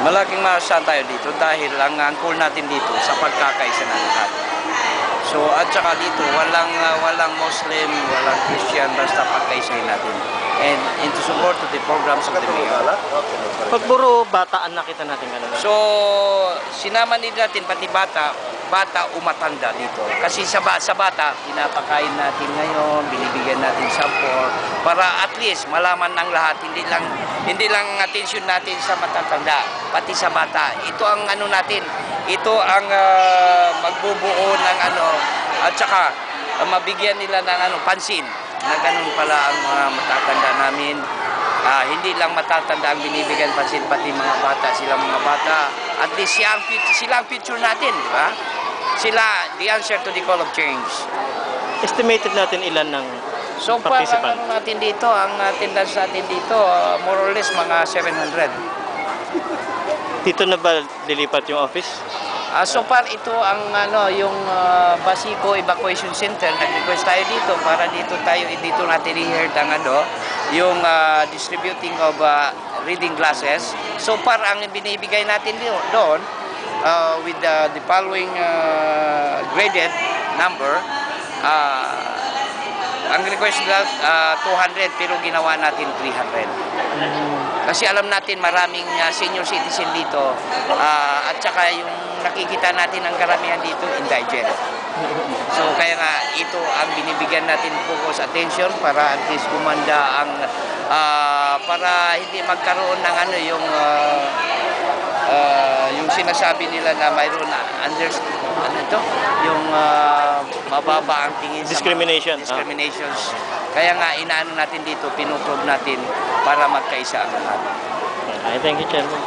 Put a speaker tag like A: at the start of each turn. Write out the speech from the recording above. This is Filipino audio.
A: Malaking maasahan tayo dito dahil ang angkol natin dito sa pagkakaisa ng lahat. So at saka dito walang Muslim, walang Christian, basta pagkaisahin natin. And to support to the programs of the mayor.
B: Pag puro bataan nakita natin ganun.
A: So sinama din natin pati bata o matanda dito. Kasi sa bata, pinapakain natin ngayon, binibigyan natin support para at least malaman ng lahat, hindi lang attention natin sa matatanda, pati sa bata. Ito ang ano natin, ito ang magbubuo ng ano, at saka mabigyan nila ng pansin na ganun pala ang mga matatanda namin. Hindi lang matatanda ang binibigyan pansin, pati mga bata, silang mga bata. At least sila ang future natin, di ba? Sila, the answer to the call of change.
B: Estimated natin ilan ng
A: so far, ang natin dito, ang attendance natin dito, more or less mga 700.
B: Dito na ba lilipat yung office?
A: So far, ito ang yung Basico Evacuation Center. Nag-request tayo dito para dito natin i-heard ang yung distributing of reading glasses. So far, ang binibigay natin doon, with the following graded number, ang request nila 200 pero ginawa natin 300. Kasi alam natin maraming senior citizen dito at saka yung nakikita natin ang karamihan dito indigent. So kaya nga ito ang binibigyan natin focus attention para at least gumanda ang para hindi magkaroon ng yung sinasabi nila na mayroon yung mababa ang tingin sa discriminations. Kaya nga inaano natin dito, pinuprobe natin para magkaisa ang lahat.
B: Thank you, Chairman.